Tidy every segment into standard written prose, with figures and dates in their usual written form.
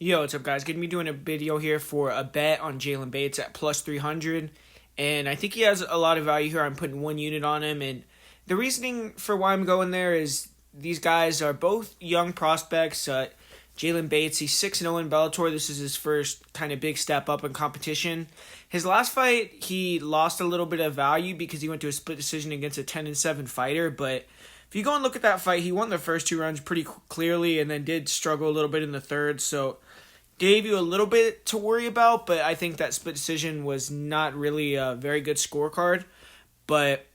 Yo, what's up, guys? Gonna be doing a video here for a bet on Jalen Bates at plus 300, and I think he has a lot of value here. I'm putting 1 unit on him, and the reasoning for why I'm going there is these guys are both young prospects. Jalen Bates, he's 6-0 in Bellator. This is his first kind of big step up in competition. His last fight, he lost a little bit of value because he went to a split decision against a 10-7 fighter, but if you go and look at that fight, he won the first two rounds pretty clearly and then did struggle a little bit in the third, so gave you a little bit to worry about, but I think that split decision was not really a very good scorecard. But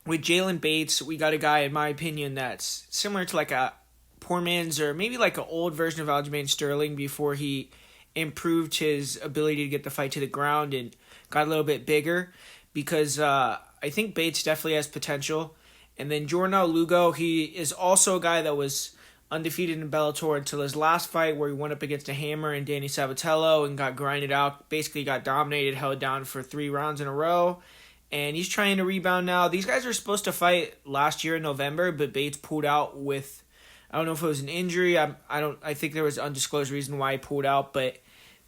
with Jalen Bates, we got a guy, in my opinion, that's similar to like a poor man's or maybe like an old version of Aljamain Sterling before he improved his ability to get the fight to the ground and got a little bit bigger, because I think Bates definitely has potential. And then Jornal Lugo, he is also a guy that was undefeated in Bellator until his last fight where he went up against a hammer and Danny Sabatello and got grinded out, basically got dominated, held down for 3 rounds in a row. And he's trying to rebound now. These guys were supposed to fight last year in November, but Bates pulled out with, I don't know if it was an injury. I think there was an undisclosed reason why he pulled out, but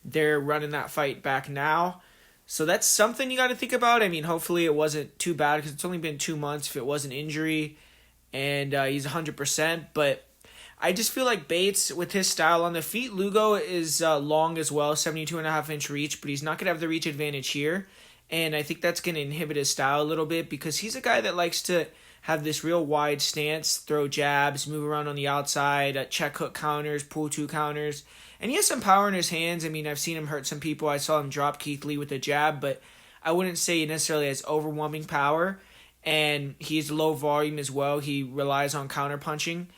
they're running that fight back now. So that's something you got to think about. I mean, hopefully it wasn't too bad because it's only been 2 months if it was an injury and he's 100%. But I just feel like Bates, with his style on the feet, Lugo is long as well, 72.5-inch reach, but he's not going to have the reach advantage here. And I think that's going to inhibit his style a little bit because he's a guy that likes to have this real wide stance, throw jabs, move around on the outside, check hook counters, pull two counters. And he has some power in his hands. I mean, I've seen him hurt some people. I saw him drop Keith Lee with a jab, but I wouldn't say he necessarily has overwhelming power. And he's low volume as well. He relies on counter punching.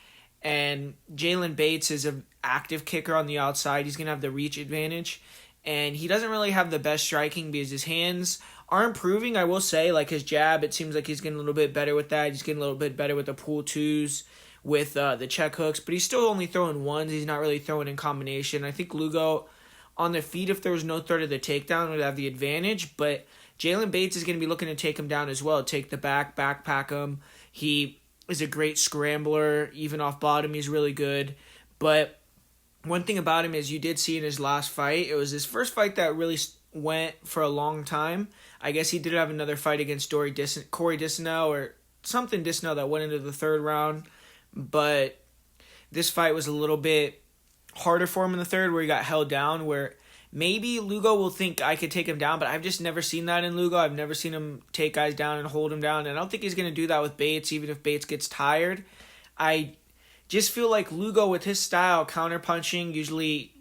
And Jalen Bates is an active kicker on the outside. He's going to have the reach advantage. And he doesn't really have the best striking because his hands are improving, I will say. Like his jab, it seems like he's getting a little bit better with that. He's getting a little bit better with the pull twos, with the check hooks. But he's still only throwing ones. He's not really throwing in combination. I think Lugo, on the feet, if there was no threat of the takedown, would have the advantage. But Jalen Bates is going to be looking to take him down as well. Take the backpack him. He is a great scrambler. Even off bottom, he's really good. But one thing about him is you did see in his last fight, it was his first fight that really went for a long time. I guess he did have another fight against Corey Disino or something Disino that went into the third round. But this fight was a little bit harder for him in the third where he got held down, where maybe Lugo will think I could take him down, but I've just never seen that in Lugo. I've never seen him take guys down and hold him down, and I don't think he's going to do that with Bates, even if Bates gets tired. I just feel like Lugo, with his style, counter-punching, usually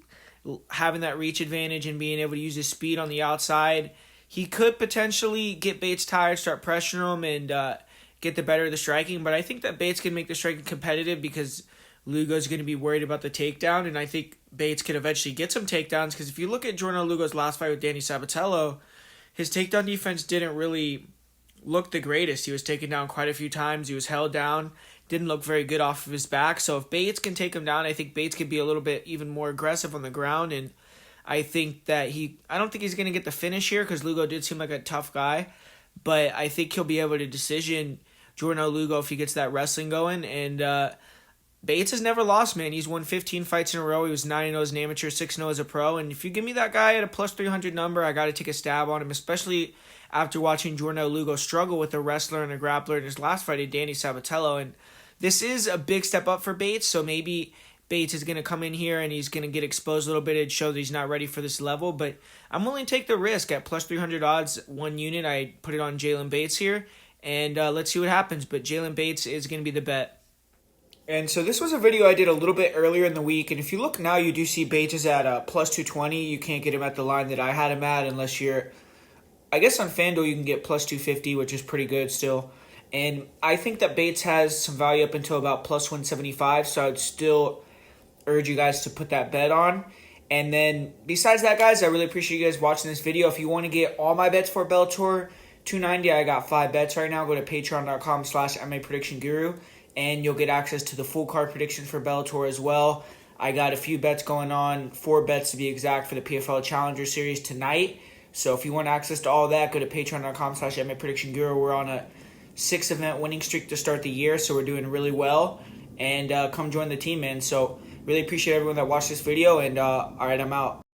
having that reach advantage and being able to use his speed on the outside, he could potentially get Bates tired, start pressuring him, and get the better of the striking. But I think that Bates can make the striking competitive because Lugo's going to be worried about the takedown, and I think Bates could eventually get some takedowns because if you look at Jornal Lugo's last fight with Danny Sabatello, his takedown defense didn't really look the greatest. He was taken down quite a few times. He was held down. Didn't look very good off of his back. So if Bates can take him down, I think Bates could be a little bit even more aggressive on the ground, and I think that I don't think he's going to get the finish here because Lugo did seem like a tough guy, but I think he'll be able to decision Jornal Lugo if he gets that wrestling going. And Bates has never lost, man. He's won 15 fights in a row. He was 9-0 as an amateur, 6-0 as a pro. And if you give me that guy at a plus 300 number, I got to take a stab on him, especially after watching Jornal Lugo struggle with a wrestler and a grappler in his last fight at Danny Sabatello. And this is a big step up for Bates, so maybe Bates is going to come in here and he's going to get exposed a little bit and show that he's not ready for this level. But I'm willing to take the risk at plus 300 odds, 1 unit. I put it on Jalen Bates here, and let's see what happens. But Jalen Bates is going to be the bet. And so this was a video I did a little bit earlier in the week, and if you look now, you do see Bates is at plus 220. You can't get him at the line that I had him at unless you're, I guess on FanDuel you can get plus 250, which is pretty good still. And I think that Bates has some value up until about plus 175, so I'd still urge you guys to put that bet on. And then besides that, guys, I really appreciate you guys watching this video. If you want to get all my bets for Bellator 290, I got 5 bets right now. Go to patreon.com/MAPredictionGuru, and you'll get access to the full card predictions for Bellator as well. I got a few bets going on, 4 bets to be exact, for the PFL Challenger Series tonight. So if you want access to all that, go to patreon.com/MAPredictionGuru. We're on a 6-event winning streak to start the year, so we're doing really well. And come join the team, man. So Really appreciate everyone that watched this video, and all right, I'm out.